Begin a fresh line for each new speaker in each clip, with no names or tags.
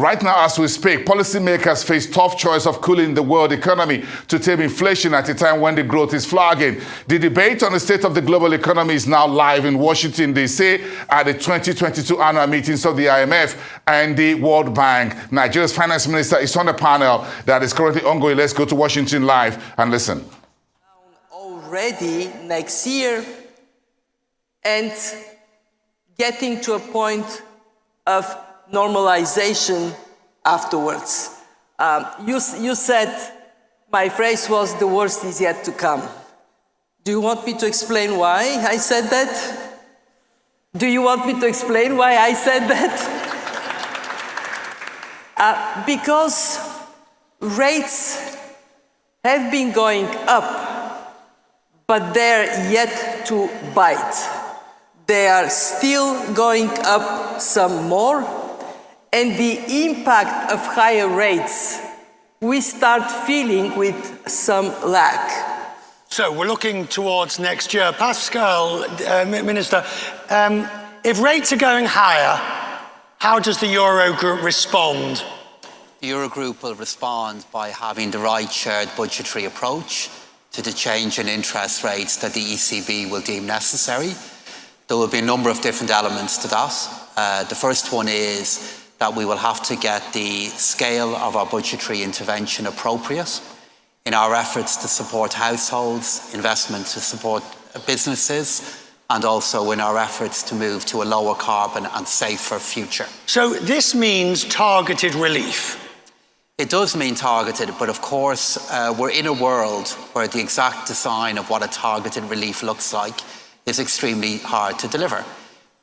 Right now, as we speak, policymakers face tough choice of cooling the world economy to tame inflation at a time when the growth is flagging. The debate on the state of the global economy is now live in Washington, D.C. at the 2022 annual meetings of the IMF and the World Bank. Nigeria's finance minister is on the panel that is currently ongoing. Let's go to Washington live and listen.
Already next year and getting to a point of normalization afterwards. You said, my phrase was, the worst is yet to come. Do you want me to explain why I said that? Do you want me to explain why I said that? Because rates have been going up, but they're yet to bite. They are still going up some more, and the impact of higher rates we start feeling with some lag.
So we're looking towards next year. Pascal, Minister, if rates are going higher, how does the Eurogroup respond?
The Eurogroup will respond by having the right shared budgetary approach to the change in interest rates that the ECB will deem necessary. There will be a number of different elements to that. The first one is that we will have to get the scale of our budgetary intervention appropriate in our efforts to support households, investment to support businesses, and also in our efforts to move to a lower carbon and safer future.
So this means targeted relief?
It does mean targeted, but of course we're in a world where the exact design of what a targeted relief looks like is extremely hard to deliver.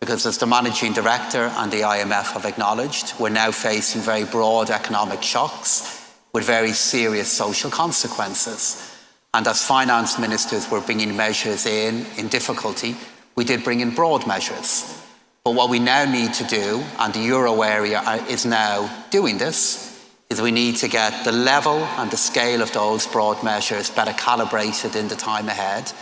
Because as the Managing Director and the IMF have acknowledged, we're now facing very broad economic shocks with very serious social consequences. And as finance ministers were bringing measures in difficulty, we did bring in broad measures. But what we now need to do, and the euro area is now doing this, is we need to get the level and the scale of those broad measures better calibrated in the time ahead.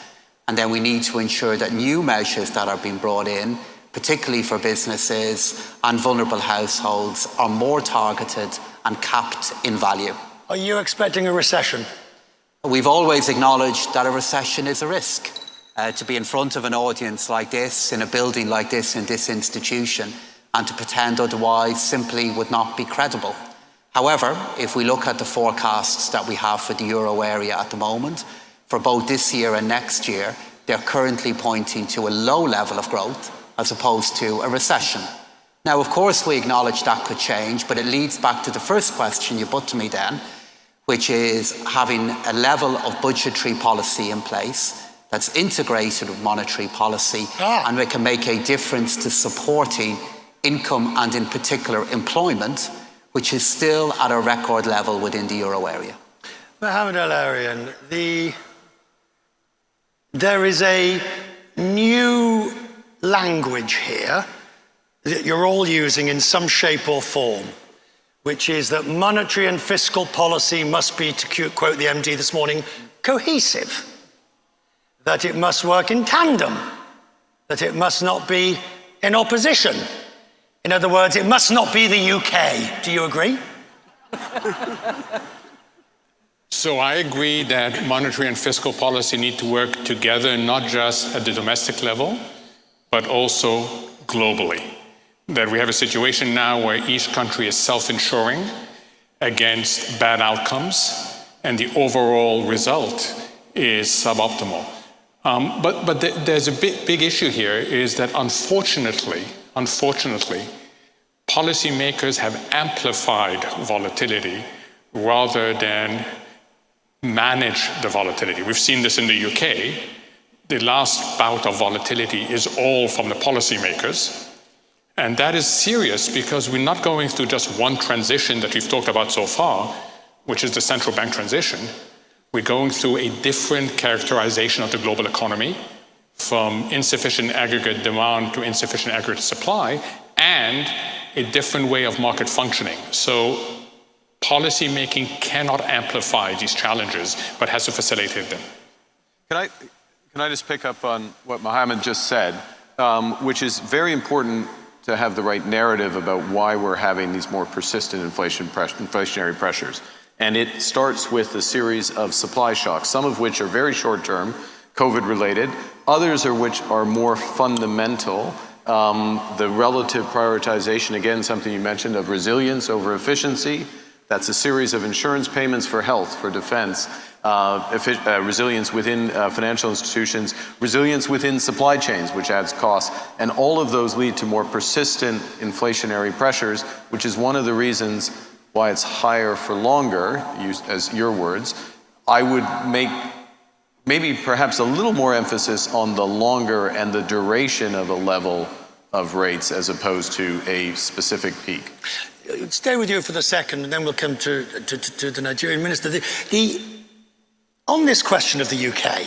And then we need to ensure that new measures that are being brought in, particularly for businesses and vulnerable households, are more targeted and capped in value.
Are you expecting a recession?
We've always acknowledged that a recession is a risk. To be in front of an audience like this, in a building like this, in this institution, and to pretend otherwise simply would not be credible. However, if we look at the forecasts that we have for the euro area at the moment, for both this year and next year, they're currently pointing to a low level of growth as opposed to a recession. Now, of course, we acknowledge that could change, but it leads back to the first question you put to me then, which is having a level of budgetary policy in place that's integrated with monetary policy, and we can make a difference to supporting income and in particular employment, which is still at a record level within the euro area.
Mohamed El-Erian, there is a new language here that you're all using in some shape or form, which is that monetary and fiscal policy must be, to quote the MD this morning, cohesive, that it must work in tandem, that it must not be in opposition. In other words, it must not be the UK. Do you agree?
So I agree that monetary and fiscal policy need to work together, not just at the domestic level, but also globally. That we have a situation now where each country is self-insuring against bad outcomes, and the overall result is suboptimal. But there's a big issue here, is that unfortunately, policymakers have amplified volatility rather than manage the volatility. We've seen this in the UK. The last bout of volatility is all from the policymakers. And that is serious because we're not going through just one transition that we've talked about so far, which is the central bank transition. We're going through a different characterization of the global economy, from insufficient aggregate demand to insufficient aggregate supply, and a different way of market functioning. So policy making cannot amplify these challenges, but has to facilitate them.
Can I just pick up on what Mohamed just said, which is very important to have the right narrative about why we're having these more persistent inflationary pressures. And it starts with a series of supply shocks, some of which are very short-term, COVID-related, others are which are more fundamental. The relative prioritization, again, something you mentioned, of resilience over efficiency. That's a series of insurance payments for health, for defense, resilience within financial institutions, resilience within supply chains, which adds costs. And all of those lead to more persistent inflationary pressures, which is one of the reasons why it's higher for longer, as your words. I would make maybe perhaps a little more emphasis on the longer and the duration of a level of rates as opposed to a specific peak.
Stay with you for the second, and then we'll come to the Nigerian minister. On this question of the UK,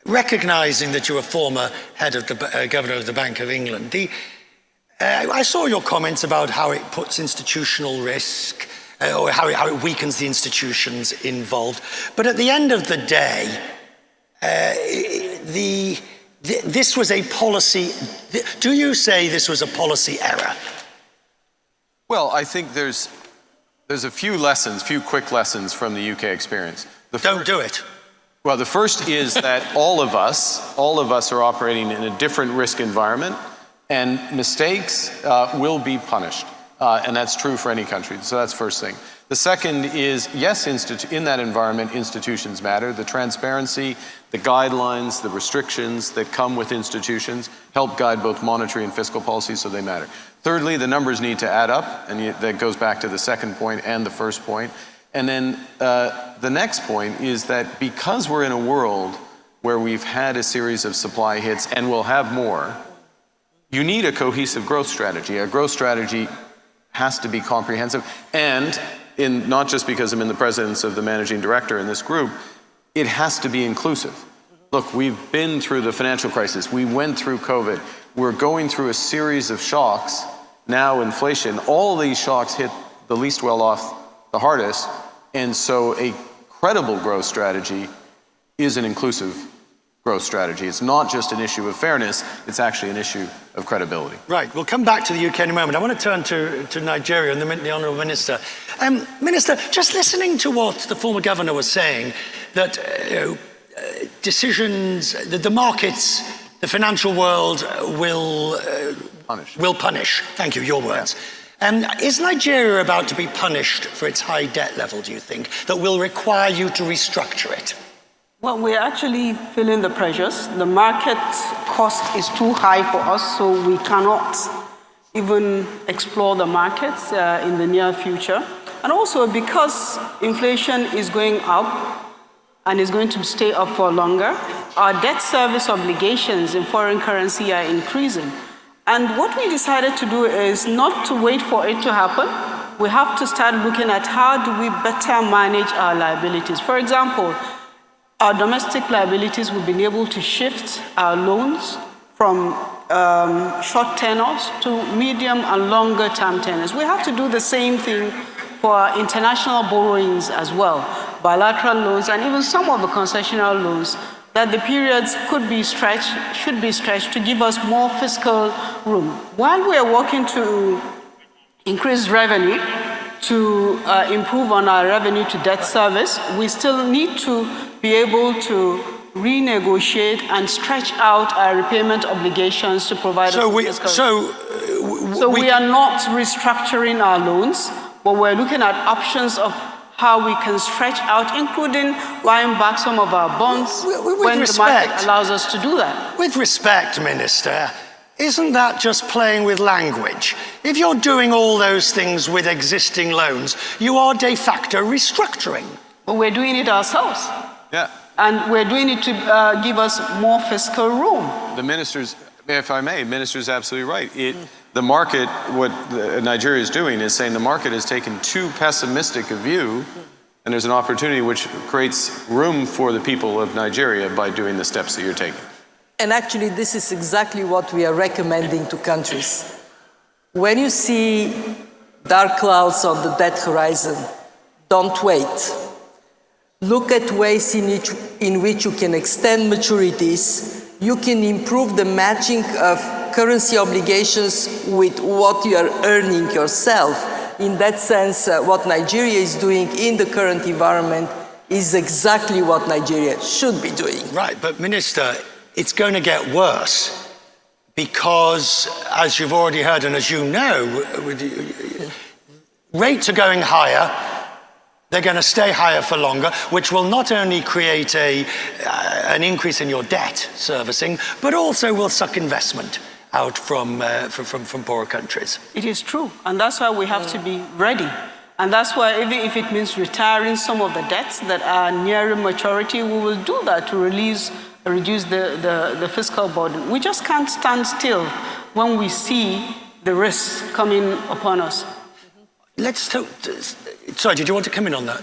recognising that you're a former head of the governor of the Bank of England, I saw your comments about how it puts institutional risk, or how it weakens the institutions involved. But at the end of the day, this was a policy. Do you say this was a policy error?
Well, I think there's a few quick lessons from the UK experience.
Don't do it.
Well, the first is that all of us are operating in a different risk environment, and mistakes will be punished. And that's true for any country. So that's first thing. The second is, yes, in that environment, institutions matter. The transparency, the guidelines, the restrictions that come with institutions help guide both monetary and fiscal policy, so they matter. Thirdly, the numbers need to add up, and that goes back to the second point and the first point. And then the next point is that because we're in a world where we've had a series of supply hits and we'll have more, you need a cohesive growth strategy. A growth strategy has to be comprehensive, and not just because I'm in the presence of the managing director in this group, it has to be inclusive. Look, we've been through the financial crisis. We went through COVID. We're going through a series of shocks. Now inflation, all these shocks hit the least well off the hardest. And so a credible growth strategy is an inclusive growth strategy. It's not just an issue of fairness, it's actually an issue of credibility. Right,
we'll come back to the UK in a moment. I want to turn to Nigeria and the Honourable Minister. Minister, just listening to what the former governor was saying, that decisions, that the markets, the financial world will punish. Thank you, your words. Yeah. Is Nigeria about to be punished for its high debt level, do you think, that will require you to restructure it?
Well, we're actually feeling the pressures. The market cost is too high for us, so we cannot even explore the markets in the near future. And also because inflation is going up and is going to stay up for longer, our debt service obligations in foreign currency are increasing. And what we decided to do is not to wait for it to happen. We have to start looking at how do we better manage our liabilities. For example, our domestic liabilities, we've been able to shift our loans from short tenors to medium and longer term tenors. We have to do the same thing for our international borrowings as well, bilateral loans, and even some of the concessional loans, that the periods should be stretched to give us more fiscal room. While we are working to increase revenue, to improve on our revenue to debt service, we still need to be able to renegotiate and stretch out our repayment obligations to provide us with fiscal. So we are not restructuring our loans, but we're looking at options of how we can stretch out, including buying back some of our bonds when the market allows us to do that.
With respect, Minister, isn't that just playing with language? If you're doing all those things with existing loans, you are de facto restructuring.
But we're doing it ourselves.
Yeah.
And we're doing it to give us more fiscal room.
The ministers, if I may, minister's absolutely right. The market, what Nigeria is doing is saying the market has taken too pessimistic a view, and there's an opportunity which creates room for the people of Nigeria by doing the steps that you're taking.
And actually, this is exactly what we are recommending to countries. When you see dark clouds on the debt horizon, don't wait. Look at ways in which you can extend maturities. You can improve the matching of currency obligations with what you are earning yourself. In that sense, what Nigeria is doing in the current environment is exactly what Nigeria should be doing.
Right, but Minister, it's going to get worse because, as you've already heard and as you know, rates are going higher. They're going to stay higher for longer, which will not only create an increase in your debt servicing, but also will suck investment out from poorer countries.
It is true, and that's why we have to be ready. And that's why even if it means retiring some of the debts that are nearing maturity, we will do that to reduce the fiscal burden. We just can't stand still when we see the risks coming upon us.
Let's talk. Sorry, did you want to come in on that?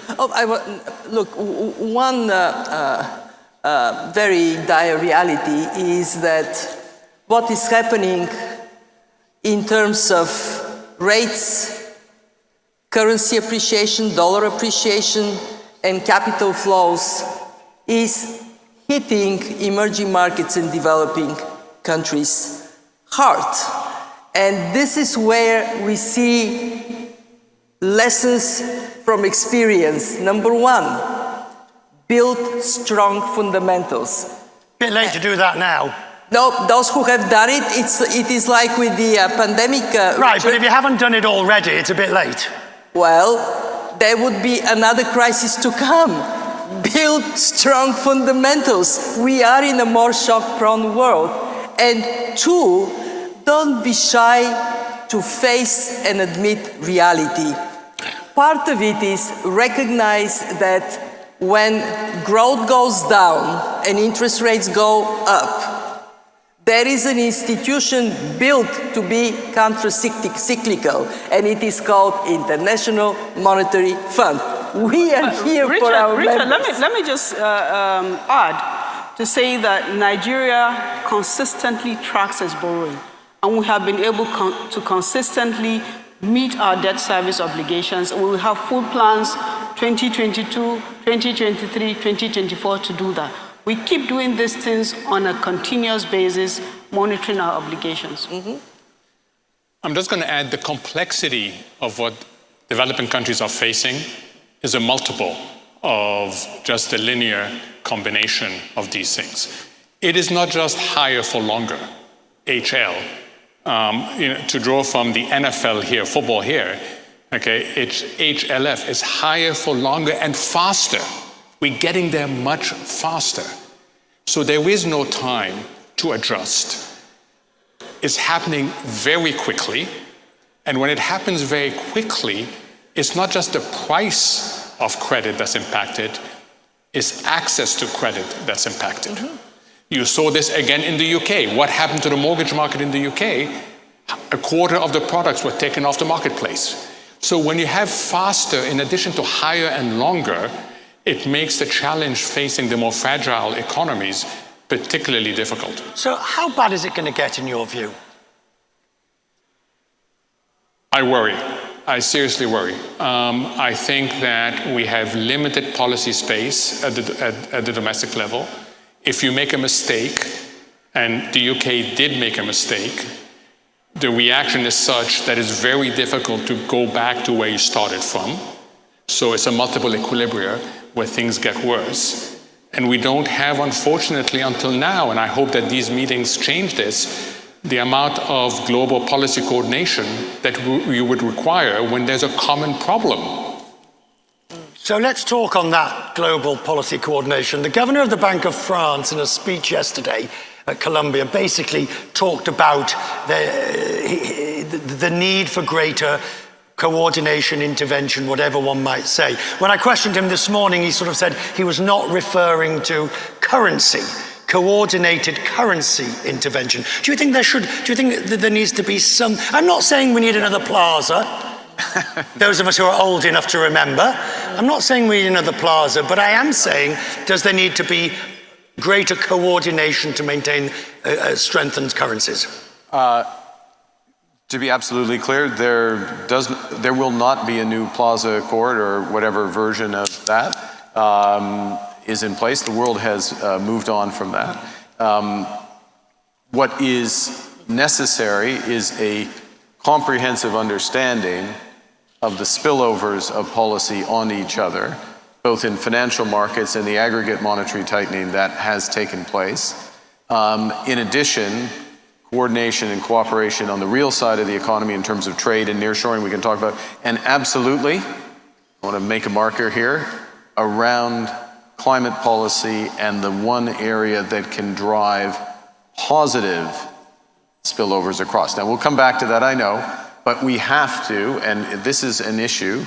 Look, one very dire reality is that what is happening in terms of rates, currency appreciation, dollar appreciation, and capital flows is hitting emerging markets and developing countries hard. And this is where we see lessons from experience. Number one, build strong fundamentals.
Bit late to do that now.
No, those who have done it, it is like with the pandemic.
Right, but if you haven't done it already, it's a bit late.
Well, there would be another crisis to come. Build strong fundamentals. We are in a more shock-prone world. And two, don't be shy to face and admit reality. Part of it is recognize that when growth goes down and interest rates go up, there is an institution built to be counter-cyclical, and it is called International Monetary Fund. We are here for our members.
Let me just add to say that Nigeria consistently tracks its borrowing, and we have been able to consistently meet our debt service obligations. We will have full plans 2022, 2023, 2024 to do that. We keep doing these things on a continuous basis, monitoring our obligations. Mm-hmm.
I'm just going to add the complexity of what developing countries are facing is a multiple of just the linear combination of these things. It is not just higher for longer, HL. To draw from the NFL here, football here, okay, it's HLF is higher for longer and faster. We're getting there much faster. So there is no time to adjust. It's happening very quickly. And when it happens very quickly, it's not just the price of credit that's impacted, it's access to credit that's impacted. Mm-hmm. You saw this again in the UK. What happened to the mortgage market in the UK? A quarter of the products were taken off the marketplace. So when you have faster, in addition to higher and longer, it makes the challenge facing the more fragile economies particularly difficult.
So how bad is it going to get in your view?
I worry. I seriously worry. I think that we have limited policy space at the domestic level. If you make a mistake, and the UK did make a mistake, the reaction is such that it's very difficult to go back to where you started from. So it's a multiple equilibria where things get worse. And we don't have, unfortunately, until now, and I hope that these meetings change this, the amount of global policy coordination that you would require when there's a common problem.
So let's talk on that global policy coordination. The governor of the Bank of France, in a speech yesterday at Columbia, basically talked about the need for greater coordination, intervention, whatever one might say. When I questioned him this morning, he sort of said he was not referring to currency, coordinated currency intervention. Do you think that there needs to be some? I'm not saying we need another plaza. Those of us who are old enough to remember. I'm not saying we need another plaza, but I am saying, does there need to be greater coordination to maintain strengthened currencies?
To be absolutely clear, there will not be a new Plaza Accord or whatever version of that is in place. The world has moved on from that. What is necessary is a comprehensive understanding of the spillovers of policy on each other, both in financial markets and the aggregate monetary tightening that has taken place. In addition, coordination and cooperation on the real side of the economy in terms of trade and nearshoring we can talk about. And absolutely, I want to make a marker here, around climate policy and the one area that can drive positive spillovers across. Now, we'll come back to that, I know, but we have to, and this is an issue.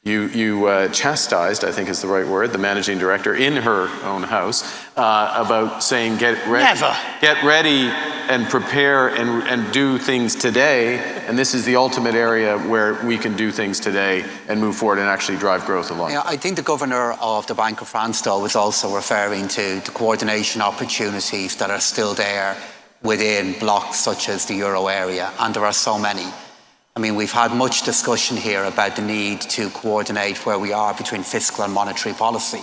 You chastised, I think is the right word, the managing director in her own house about saying get ready and prepare and do things today. And this is the ultimate area where we can do things today and move forward and actually drive growth along.
Yeah, I think the governor of the Bank of France, though, was also referring to the coordination opportunities that are still there within blocs such as the euro area, and there are so many. I mean, we've had much discussion here about the need to coordinate where we are between fiscal and monetary policy.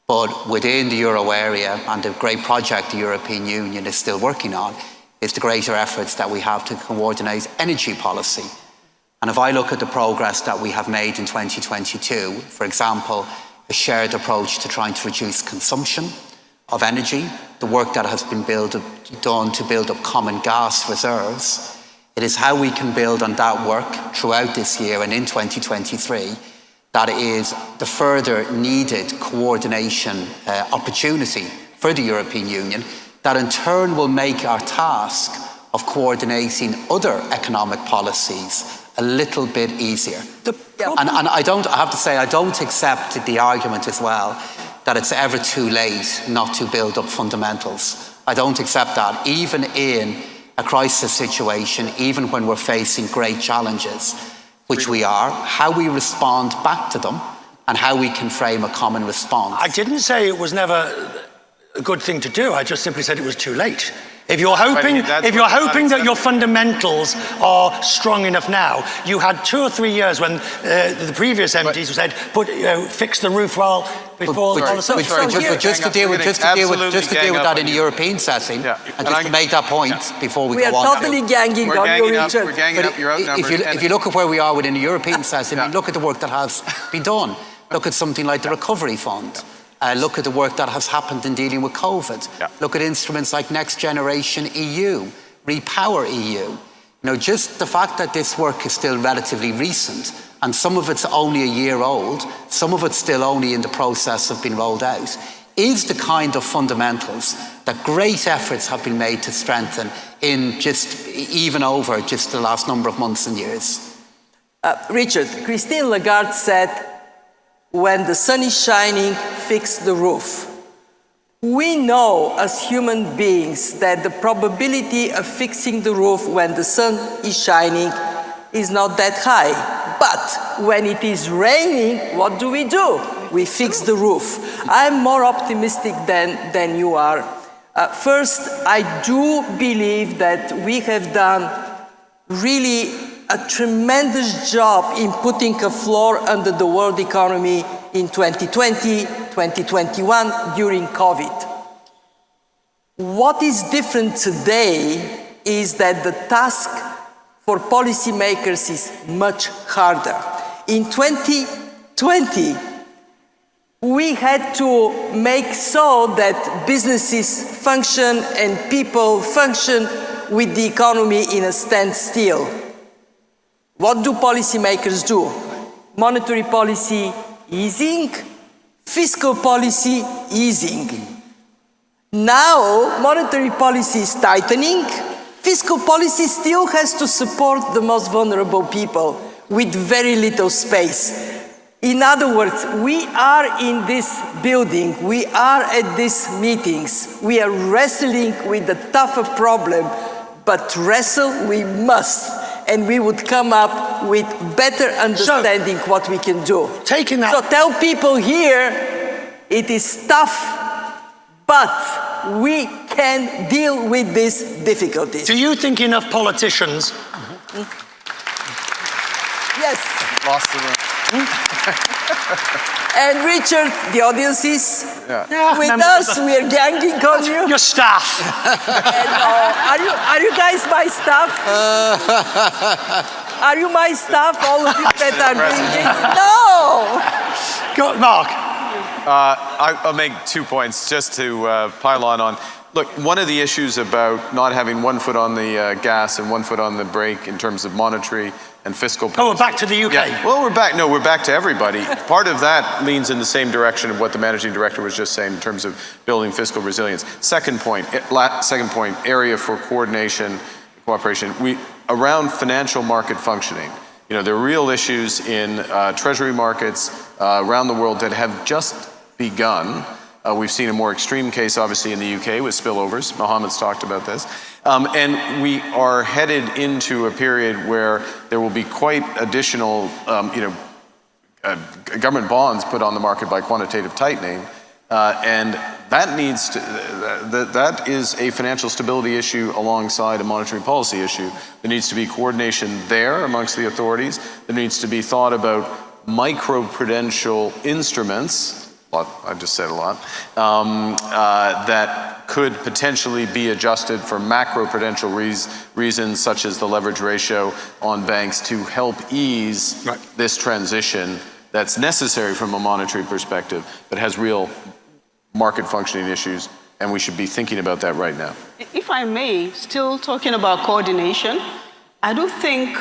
But within the euro area, and the great project the European Union is still working on, is the greater efforts that we have to coordinate energy policy. And if I look at the progress that we have made in 2022, for example, a shared approach to trying to reduce consumption of energy, the work that has been done to build up common gas reserves, it is how we can build on that work throughout this year and in 2023 that is the further needed coordination opportunity for the European Union that in turn will make our task of coordinating other economic policies a little bit easier. And I have to say, I don't accept the argument as well that it's ever too late not to build up fundamentals. I don't accept that. Even in a crisis situation, even when we're facing great challenges, which we are, how we respond back to them and how we can frame a common response.
I didn't say it was never a good thing to do. I just simply said it was too late. If you're hoping that your fundamentals are strong enough now, you had 2 or 3 years when the previous MPs said, fix the roof
just to deal with that in a European setting, and just to make that point before we go on.
We are totally ganging on your return.
If you look at where we are within a European setting, look at the work that has been done. Look at something like the Recovery Fund. Look at the work that has happened in dealing with COVID. Look at instruments like Next Generation EU, Repower EU. Just the fact that this work is still relatively recent, and some of it's only a year old, some of it's still only in the process of being rolled out, is the kind of fundamentals that great efforts have been made to strengthen in even over the last number of months and years.
Richard, Christine Lagarde said, when the sun is shining, fix the roof. We know as human beings that the probability of fixing the roof when the sun is shining is not that high. But when it is raining, what do? We fix the roof. I'm more optimistic than you are. First, I do believe that we have done really a tremendous job in putting a floor under the world economy in 2020, 2021, during COVID. What is different today is that the task for policymakers is much harder. In 2020, we had to make so that businesses function and people function with the economy in a standstill. What do policymakers do? Monetary policy easing, fiscal policy easing. Now, monetary policy is tightening. Fiscal policy still has to support the most vulnerable people with very little space. In other words, we are in this building, we are at these meetings, we are wrestling with a tougher problem, but wrestle we must. And we would come up with better understanding what we can do. So tell people here, it is tough, but we can deal with these difficulties.
Do you think enough politicians?
Yes.
Lost the room.
And Richard, the audience is
Yeah,
with
members
us.
of the-
We are ganging on you.
Your staff.
And, are you guys my staff? Are you my staff? All of you that are doing this? No.
Go, Mark.
I'll make 2 points just to pile on. Look, one of the issues about not having one foot on the gas and one foot on the brake in terms of monetary and fiscal.
Oh, we're back to the UK.
Yeah. Well, we're back. No, we're back to everybody. Part of that leans in the same direction of what the managing director was just saying in terms of building fiscal resilience. Second point, area for coordination, cooperation. Around financial market functioning. You know, there are real issues in treasury markets around the world that have just begun. We've seen a more extreme case, obviously, in the UK with spillovers. Mohammed's talked about this. And we are headed into a period where there will be quite additional, government bonds put on the market by quantitative tightening. And that is a financial stability issue alongside a monetary policy issue. There needs to be coordination there amongst the authorities. There needs to be thought about microprudential instruments, I just said a lot, that could potentially be adjusted for macroprudential reasons, such as the leverage ratio on banks, to help ease this transition that's necessary from a monetary perspective, but has real market functioning issues, and we should be thinking about that right now.
If I may, still talking about coordination, I do think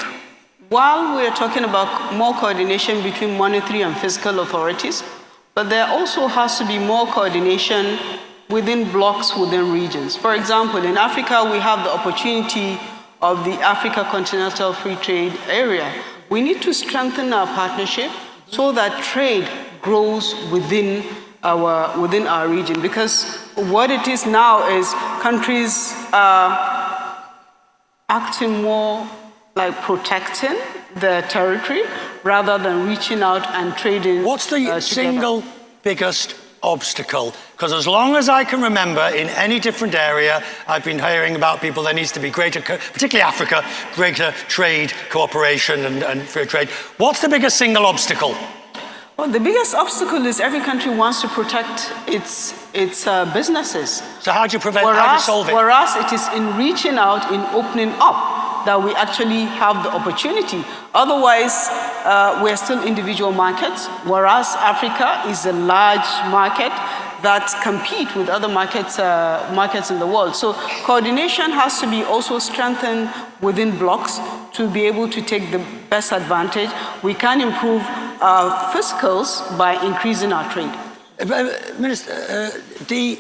while we're talking about more coordination between monetary and fiscal authorities, but there also has to be more coordination within blocks, within regions. For example, in Africa, we have the opportunity of the Africa Continental Free Trade Area. We need to strengthen our partnership so that trade grows within our region, because what it is now is countries are acting more like protecting their territory rather than reaching out and trading.
What's the single biggest obstacle? Because as long as I can remember, in any different area, I've been hearing about people, there needs to be greater, particularly Africa, greater trade cooperation and fair trade. What's the biggest single obstacle?
Well, the biggest obstacle is every country wants to protect its businesses.
So how do you prevent, how do you solve it?
Whereas it is in reaching out, in opening up, that we actually have the opportunity. Otherwise, we're still individual markets, whereas Africa is a large market that compete with other markets in the world. So coordination has to be also strengthened within blocks to be able to take the best advantage. We can improve our fiscals by increasing our trade.
Minister, the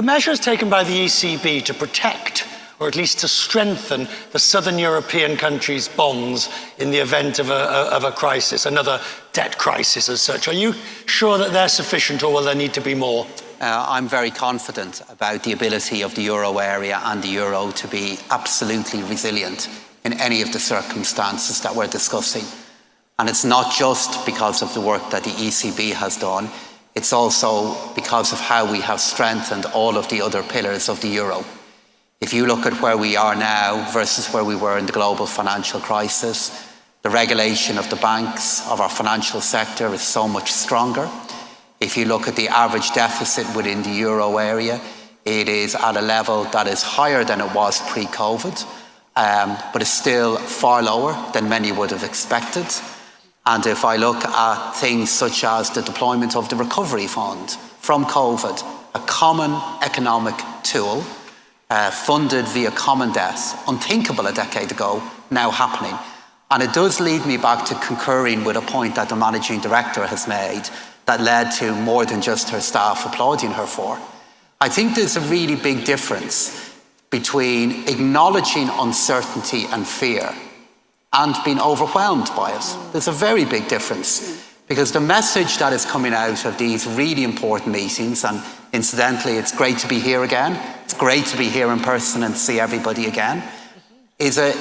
measures taken by the ECB to protect, or at least to strengthen, the southern European countries' bonds in the event of a crisis, another debt crisis as such. Are you sure that they're sufficient, or will there need to be more?
I'm very confident about the ability of the euro area and the euro to be absolutely resilient in any of the circumstances that we're discussing. And it's not just because of the work that the ECB has done, it's also because of how we have strengthened all of the other pillars of the euro. If you look at where we are now versus where we were in the global financial crisis, the regulation of the banks, of our financial sector, is so much stronger. If you look at the average deficit within the euro area, it is at a level that is higher than it was pre-COVID, but is still far lower than many would have expected. And if I look at things such as the deployment of the recovery fund from COVID, a common economic tool, funded via common debt, unthinkable a decade ago, now happening. And it does lead me back to concurring with a point that the managing director has made that led to more than just her staff applauding her for. I think there's a really big difference between acknowledging uncertainty and fear and being overwhelmed by it. There's a very big difference, because the message that is coming out of these really important meetings, and incidentally, it's great to be here again, it's great to be here in person and see everybody again, is a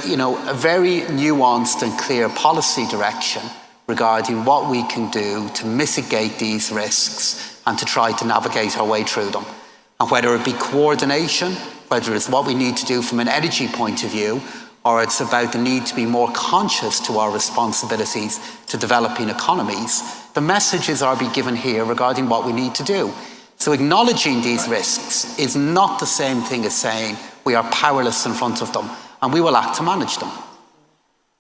very nuanced and clear policy direction regarding what we can do to mitigate these risks and to try to navigate our way through them. And whether it be coordination, whether it's what we need to do from an energy point of view, or it's about the need to be more conscious to our responsibilities to developing economies, the messages are being given here regarding what we need to do. So acknowledging these risks is not the same thing as saying we are powerless in front of them, and we will act to manage them.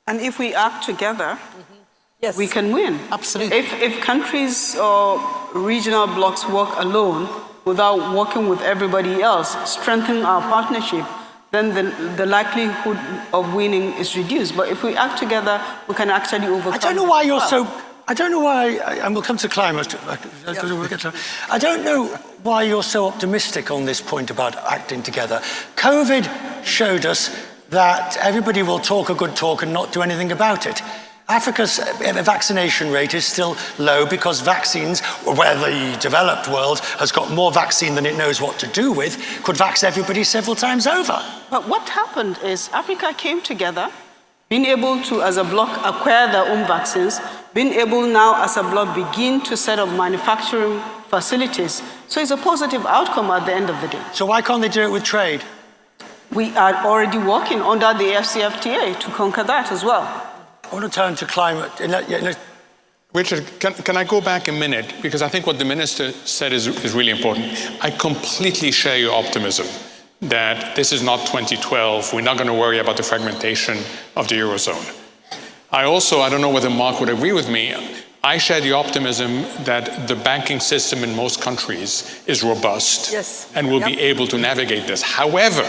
And if we act together,
Yes.
we can win.
Absolutely.
If countries or regional blocs work alone without working with everybody else, strengthening our partnership, then the likelihood of winning is reduced. But if we act together, we can actually overcome.
I don't know why you're so. I don't know why, and we'll come to climate. I don't know why you're so optimistic on this point about acting together. COVID showed us that everybody will talk a good talk and not do anything about it. Africa's vaccination rate is still low because vaccines, where the developed world has got more vaccine than it knows what to do with, could vax everybody several times over.
But what happened is Africa came together, being able to, as a bloc, acquire their own vaccines, being able now, as a bloc, begin to set up manufacturing facilities. So it's a positive outcome at the end of the day.
So why can't they do it with trade?
We are already working under the FCFTA to conquer that as well.
I want to turn to climate.
Richard, can I go back a minute? Because I think what the minister said is really important. I completely share your optimism that this is not 2012. We're not going to worry about the fragmentation of the Eurozone. I don't know whether Mark would agree with me, I share the optimism that the banking system in most countries is robust and will be able to navigate this. However,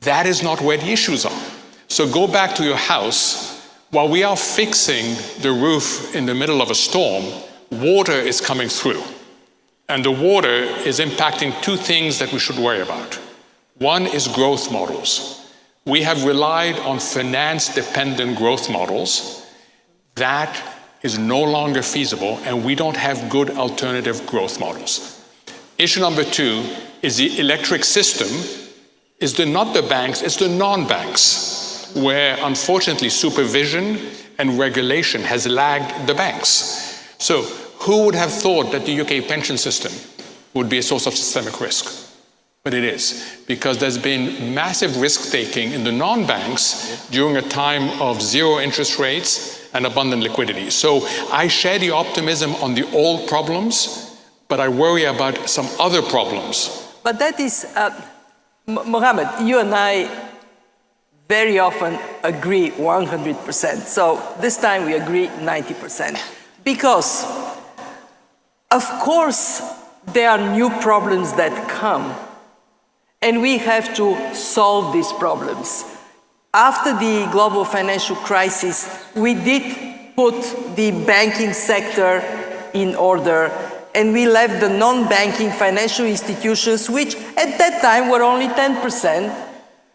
that is not where the issues are. So go back to your house. While we are fixing the roof in the middle of a storm, water is coming through. And the water is impacting two things that we should worry about. One is growth models. We have relied on finance-dependent growth models. That is no longer feasible, and we don't have good alternative growth models. Issue number two is the electric system is not the banks, it's the non-banks, where unfortunately supervision and regulation has lagged the banks. So who would have thought that the UK pension system would be a source of systemic risk? But it is, because there's been massive risk-taking in the non-banks during a time of zero interest rates and abundant liquidity. So I share the optimism on the old problems, but I worry about some other problems.
But that is, Mohammed, you and I very often agree 100%. So this time we agree 90%. Because, of course, there are new problems that come, and we have to solve these problems. After the global financial crisis, we did put the banking sector in order, and we left the non-banking financial institutions, which at that time were only 10%,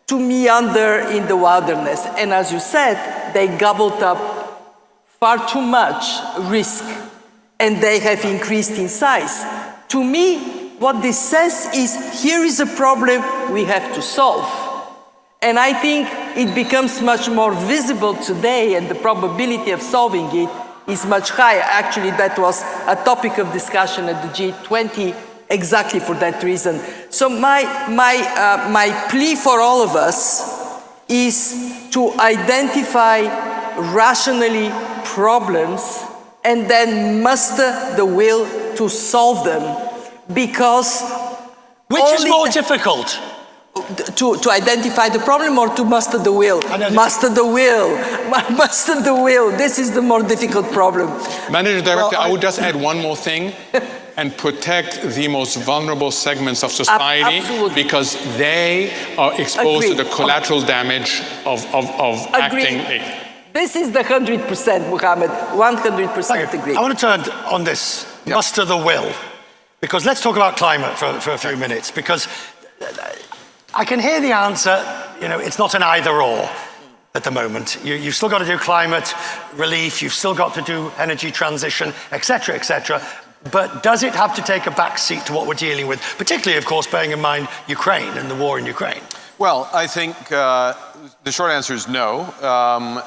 to meander in the wilderness. And as you said, they gobbled up far too much risk, and they have increased in size. To me, what this says is, here is a problem we have to solve. And I think it becomes much more visible today, and the probability of solving it is much higher. Actually, that was a topic of discussion at the G20 exactly for that reason. So my plea for all of us is to identify rationally problems and then muster the will to solve them, because
which is more difficult?
To identify the problem or to muster the will? Muster the will. Muster the will. This is the more difficult problem.
Managing Director, I would just add one more thing. And protect the most vulnerable segments of society, because they are exposed to the collateral damage of acting.
This is the 100%, Mohammed. 100% agree.
I want to turn on this, muster the will, because let's talk about climate for a few minutes, because I can hear the answer, it's not an either or at the moment. You've still got to do climate relief, you've still got to do energy transition, etc., etc. But does it have to take a back seat to what we're dealing with, particularly, of course, bearing in mind Ukraine and the war in Ukraine?
Well, I think the short answer is no,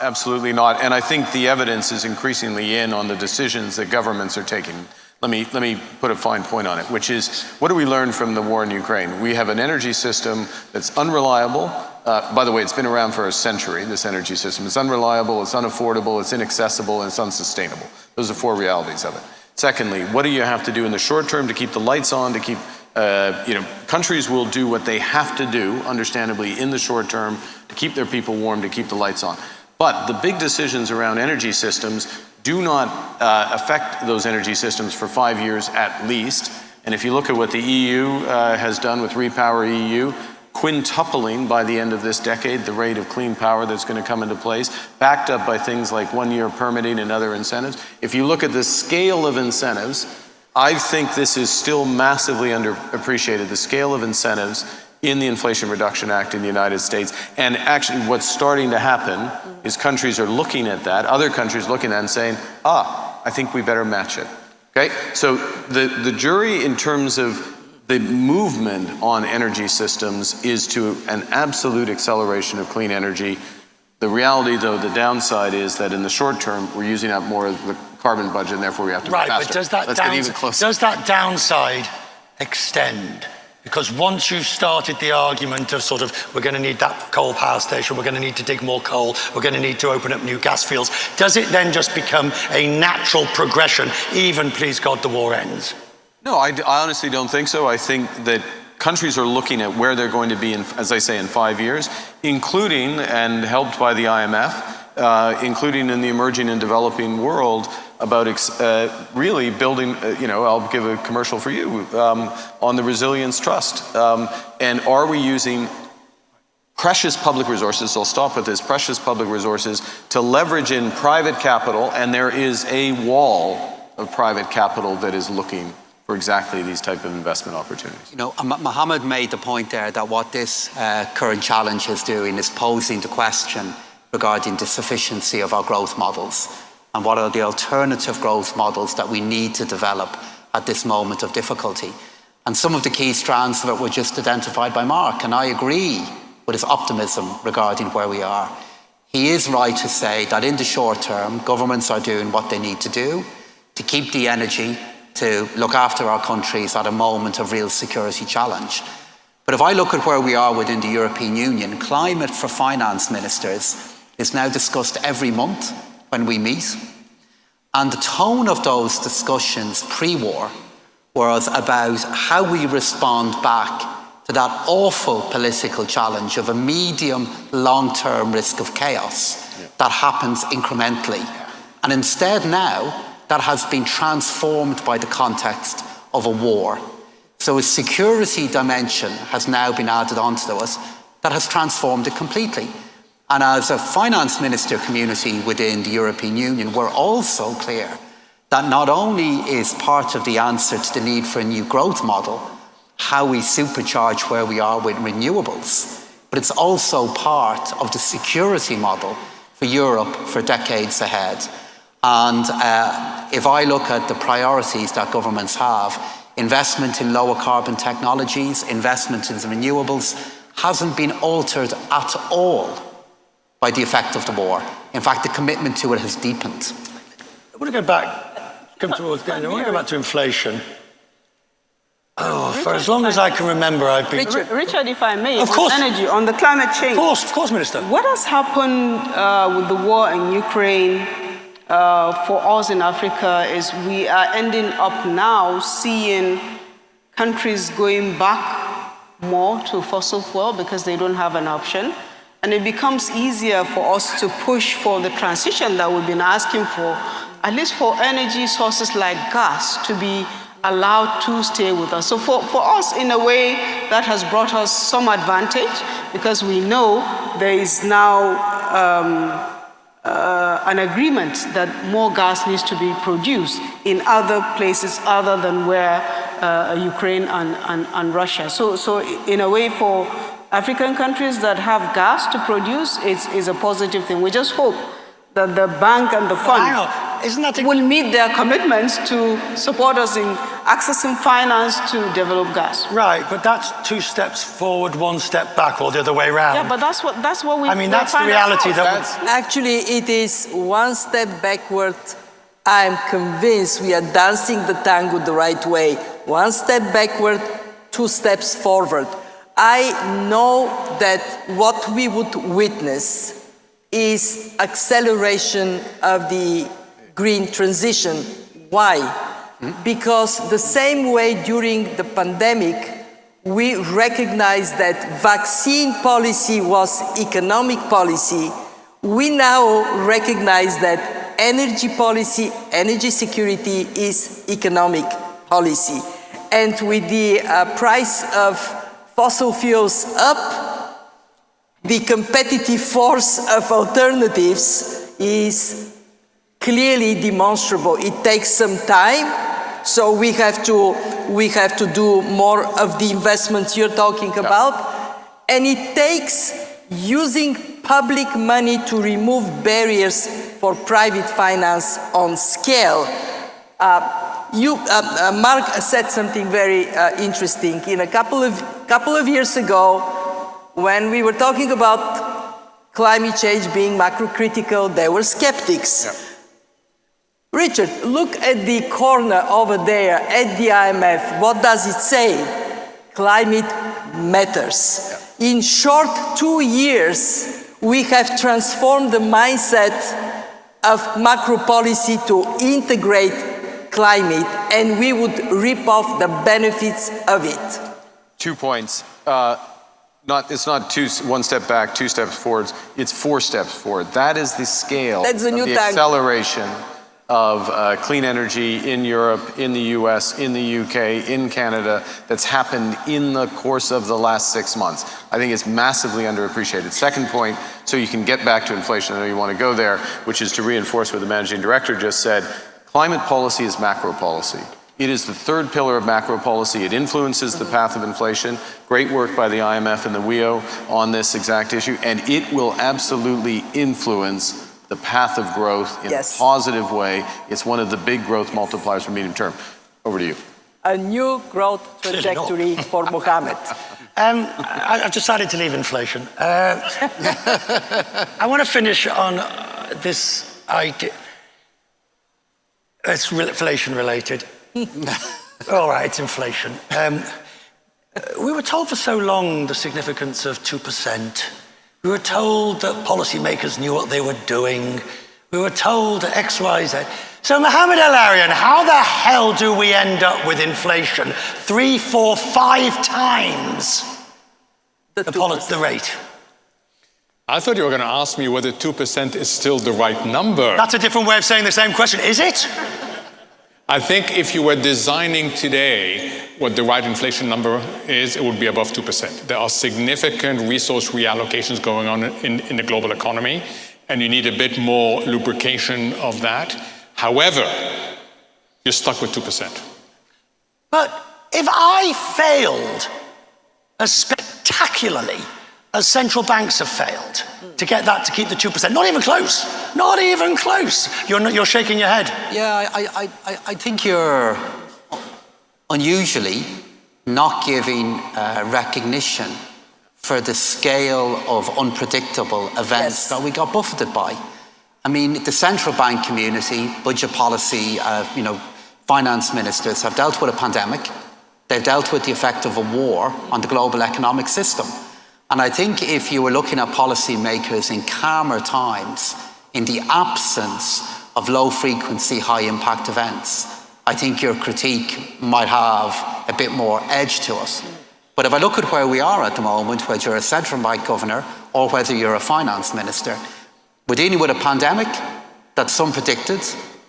absolutely not. And I think the evidence is increasingly in on the decisions that governments are taking. Let me put a fine point on it, which is, what do we learn from the war in Ukraine? We have an energy system that's unreliable, By the way, it's been around for a century, this energy system. It's unreliable, it's unaffordable, it's inaccessible, and it's unsustainable. Those are 4 realities of it. Secondly, what do you have to do in the short term to keep the lights on, to keep, countries will do what they have to do, understandably, in the short term to keep their people warm, to keep the lights on. But the big decisions around energy systems do not affect those energy systems for 5 years at least. And if you look at what the EU has done with Repower EU, quintupling by the end of this decade the rate of clean power that's going to come into place, backed up by things like 1-year permitting and other incentives. If you look at the scale of incentives, I think this is still massively underappreciated, the scale of incentives in the Inflation Reduction Act in the United States. And actually what's starting to happen is countries are looking at that, other countries looking at it and saying, I think we better match it. Okay, so the jury in terms of the movement on energy systems is to an absolute acceleration of clean energy. The reality, though, the downside is that in the short term, we're using up more of the carbon budget, and therefore we have to be faster.
Right, but does that downside extend? Because once you've started the argument of sort of, we're going to need that coal power station, we're going to need to dig more coal, we're going to need to open up new gas fields, does it then just become a natural progression, even, please God, the war ends?
No, I honestly don't think so. I think that countries are looking at where they're going to be, as I say, in 5 years, including, and helped by the IMF, including in the emerging and developing world, about really building, I'll give a commercial for you, on the Resilience Trust. And are we using precious public resources, I'll stop with this, precious public resources to leverage in private capital, and there is a wall of private capital that is looking for exactly these type of investment opportunities.
Mohammed made the point there that what this current challenge is doing is posing the question regarding the sufficiency of our growth models and what are the alternative growth models that we need to develop at this moment of difficulty. And some of the key strands of it were just identified by Mark, and I agree with his optimism regarding where we are. He is right to say that in the short term, governments are doing what they need to do to keep the energy, to look after our countries at a moment of real security challenge. But if I look at where we are within the European Union, climate for finance ministers is now discussed every month when we meet. And the tone of those discussions pre-war was about how we respond back to that awful political challenge of a medium, long-term risk of chaos that happens incrementally. And instead now, that has been transformed by the context of a war. So a security dimension has now been added onto us that has transformed it completely. And as a finance minister community within the European Union, we're also clear that not only is part of the answer to the need for a new growth model, how we supercharge where we are with renewables, but it's also part of the security model for Europe for decades ahead. And if I look at the priorities that governments have, investment in lower carbon technologies, investment in renewables, hasn't been altered at all by the effect of the war. In fact, the commitment to it has deepened.
I want to go back, I want to go back to inflation. For as long as I can remember, I've been...
Richard, if I may,
of course.
On energy, on the climate change.
Of course, Minister.
What has happened with the war in Ukraine for us in Africa is we are ending up now seeing countries going back more to fossil fuel because they don't have an option. And it becomes easier for us to push for the transition that we've been asking for, at least for energy sources like gas, to be allowed to stay with us. So for us, in a way, that has brought us some advantage because we know there is now an agreement that more gas needs to be produced in other places other than where Ukraine and Russia. So in a way, for African countries that have gas to produce, it's a positive thing. We just hope that the bank and the fund will meet their commitments to support us in accessing finance to develop gas.
Right, but that's 2 steps forward, 1 step back, or the other way around.
Yeah, but that's what we...
I mean, that's the reality.
Actually, it is 1 step backward. I'm convinced we are dancing the tango the right way. 1 step backward, 2 steps forward. I know that what we would witness is acceleration of the green transition. Why? Because the same way during the pandemic, we recognized that vaccine policy was economic policy, we now recognize that energy policy, energy security is economic policy. And with the price of fossil fuels up, the competitive force of alternatives is clearly demonstrable. It takes some time, so we have to do more of the investments you're talking about, and it takes using public money to remove barriers for private finance on scale. Mark said something very interesting. In a couple of years ago, when we were talking about climate change being macro-critical, there were skeptics.
Yeah.
Richard, look at the corner over there at the IMF. What does it say? Climate matters. Yeah. In short 2 years, we have transformed the mindset of macro policy to integrate climate, and we would reap off the benefits of it.
2 points. It's not one step back, 2 steps forward. It's 4 steps forward. That is the scale
That's
of the acceleration of clean energy in Europe, in the US, in the UK, in Canada, that's happened in the course of the last 6 months. I think it's massively underappreciated. Second point, so you can get back to inflation, I know you want to go there, which is to reinforce what the managing director just said. Climate policy is macro policy. It is the third pillar of macro policy. It influences the path of inflation. Great work by the IMF and the WEO on this exact issue, and it will absolutely influence the path of growth in a positive way. It's one of the big growth multipliers for medium term. Over to you.
A new growth trajectory for Mohammed.
I've decided to leave inflation. I want to finish on this idea. It's inflation related. All right, it's inflation. We were told for so long the significance of 2%. We were told that policymakers knew what they were doing. We were told X, Y, Z. So Mohammed El-Erian, how the hell do we end up with inflation 3, 4, 5 times the rate?
I thought you were going to ask me whether 2% is still the right number.
That's a different way of saying the same question. Is it?
I think if you were designing today what the right inflation number is, it would be above 2%. There are significant resource reallocations going on in the global economy, and you need a bit more lubrication of that. However, you're stuck with 2%.
But if I failed as spectacularly as central banks have failed to get that to keep the 2%, not even close, not even close. You're shaking your head.
Yeah, I think you're unusually not giving recognition for the scale of unpredictable events that we got buffeted by. I mean, the central bank community, budget policy, finance ministers have dealt with a pandemic. They've dealt with the effect of a war on the global economic system. And I think if you were looking at policymakers in calmer times, in the absence of low-frequency, high-impact events, I think your critique might have a bit more edge to us. But if I look at where we are at the moment, whether you're a central bank governor or whether you're a finance minister, we're dealing with a pandemic that some predicted,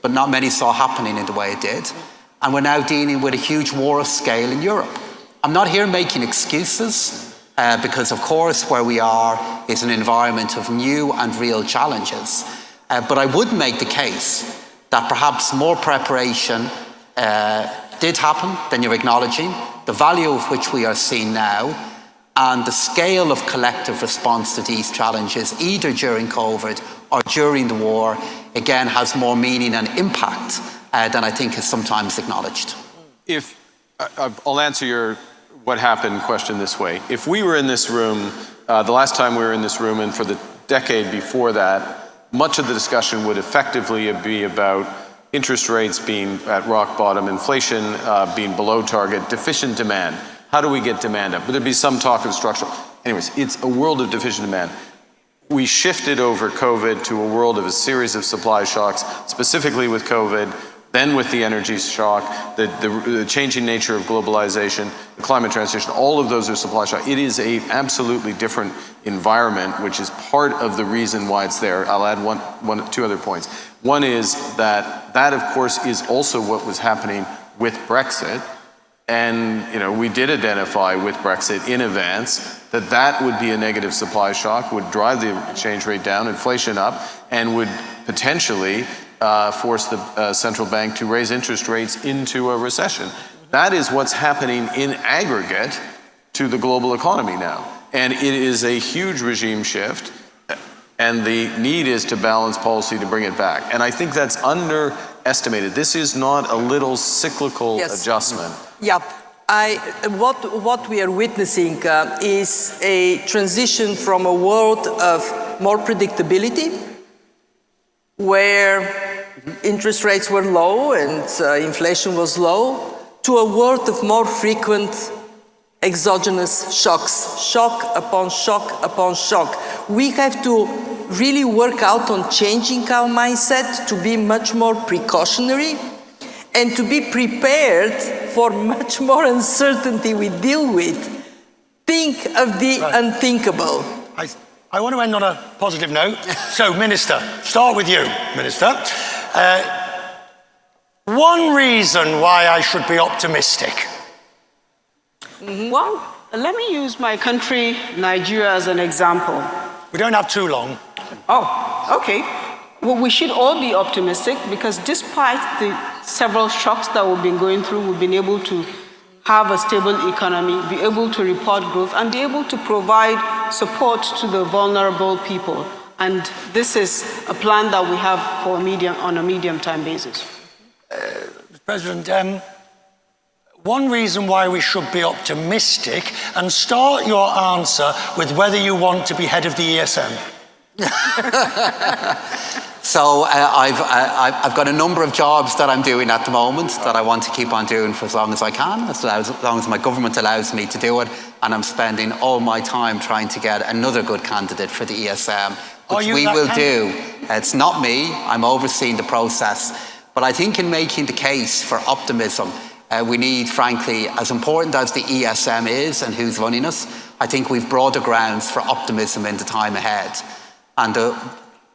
but not many saw happening in the way it did. And we're now dealing with a huge war of scale in Europe. I'm not here making excuses, because of course where we are is an environment of new and real challenges. But I would make the case that perhaps more preparation did happen than you're acknowledging, the value of which we are seeing now, and the scale of collective response to these challenges, either during COVID or during the war, again has more meaning and impact than I think is sometimes acknowledged.
If I'll answer your what happened question this way. If we were in this room, the last time we were in this room and for the decade before that, much of the discussion would effectively be about interest rates being at rock bottom, inflation being below target, deficient demand. How do we get demand up? But there'd be some talk of structural. Anyways, it's a world of deficient demand. We shifted over COVID to a world of a series of supply shocks, specifically with COVID, then with the energy shock, the changing nature of globalization, the climate transition, all of those are supply shock. It is a absolutely different environment, which is part of the reason why it's there. I'll add two other points. One is that of course is also what was happening with Brexit. And we did identify with Brexit in advance that would be a negative supply shock, would drive the exchange rate down, inflation up, and would potentially force the central bank to raise interest rates into a recession. That is what's happening in aggregate to the global economy now. And it is a huge regime shift, and the need is to balance policy to bring it back. And I think that's underestimated. This is not a little cyclical adjustment.
Yeah, what we are witnessing is a transition from a world of more predictability, where interest rates were low and inflation was low, to a world of more frequent exogenous shocks, shock upon shock upon shock. We have to really work out on changing our mindset to be much more precautionary and to be prepared for much more uncertainty we deal with. Think of the unthinkable.
I want to end on a positive note. So, Minister, start with you, Minister. One reason why I should be optimistic.
Well, let me use my country, Nigeria, as an example.
We don't have too long.
Oh, okay. Well, we should all be optimistic because despite the several shocks that we've been going through, we've been able to have a stable economy, be able to report growth, and be able to provide support to the vulnerable people. And this is a plan that we have for on a medium-term basis.
President, one reason why we should be optimistic, and start your answer with whether you want to be head of the ESM.
So I've got a number of jobs that I'm doing at the moment that I want to keep on doing for as long as I can, as long as my government allows me to do it, and I'm spending all my time trying to get another good candidate for the ESM, which we will do. It's not me, I'm overseeing the process. But I think in making the case for optimism, we need, frankly, as important as the ESM is and who's running us, I think we've broader grounds for optimism in the time ahead. And the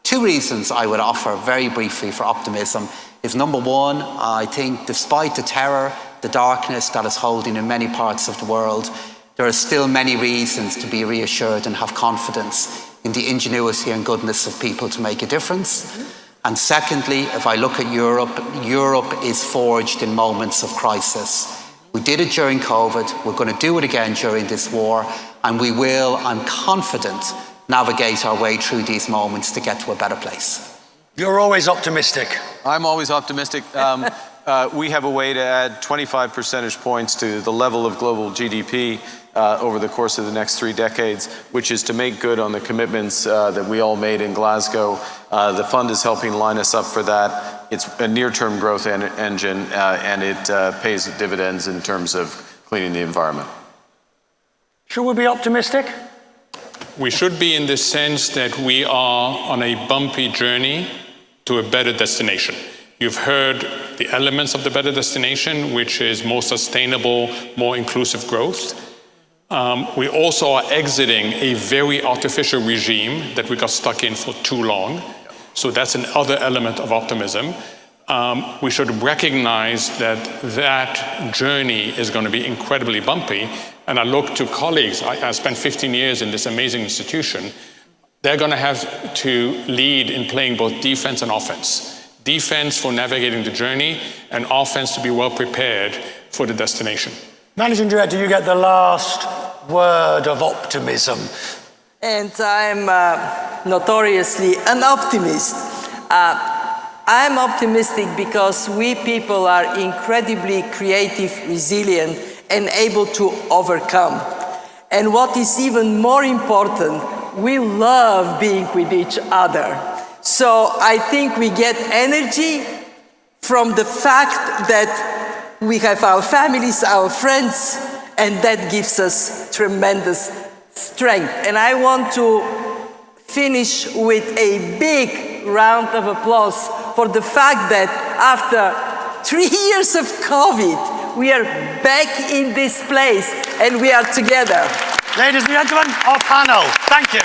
two reasons I would offer very briefly for optimism is, number one, I think despite the terror, the darkness that is holding in many parts of the world, there are still many reasons to be reassured and have confidence in the ingenuity and goodness of people to make a difference. And secondly, if I look at Europe, Europe is forged in moments of crisis. We did it during COVID, we're going to do it again during this war, and we will, I'm confident, navigate our way through these moments to get to a better place.
You're always optimistic.
I'm always optimistic. We have a way to add 25 percentage points to the level of global GDP over the course of the next 3 decades, which is to make good on the commitments that we all made in Glasgow. The fund is helping line us up for that. It's a near-term growth engine, and it pays dividends in terms of cleaning the environment.
Should we be optimistic?
We should be in the sense that we are on a bumpy journey to a better destination. You've heard the elements of the better destination, which is more sustainable, more inclusive growth. We also are exiting a very artificial regime that we got stuck in for too long. So that's another element of optimism. We should recognize that that journey is going to be incredibly bumpy. And I look to colleagues, I spent 15 years in this amazing institution. They're going to have to lead in playing both defense and offense. Defense for navigating the journey, and offense to be well prepared for the destination. Managing Director, you get the last word of optimism.
And I'm notoriously an optimist. I'm optimistic because we people are incredibly creative, resilient, and able to overcome. And what is even more important, we love being with each other. So I think we get energy from the fact that we have our families, our friends, and that gives us tremendous strength. And I want to finish with a big round of applause for the fact that after 3 years of COVID, we are back in this place and we are together.
Ladies and gentlemen, our panel, thank you.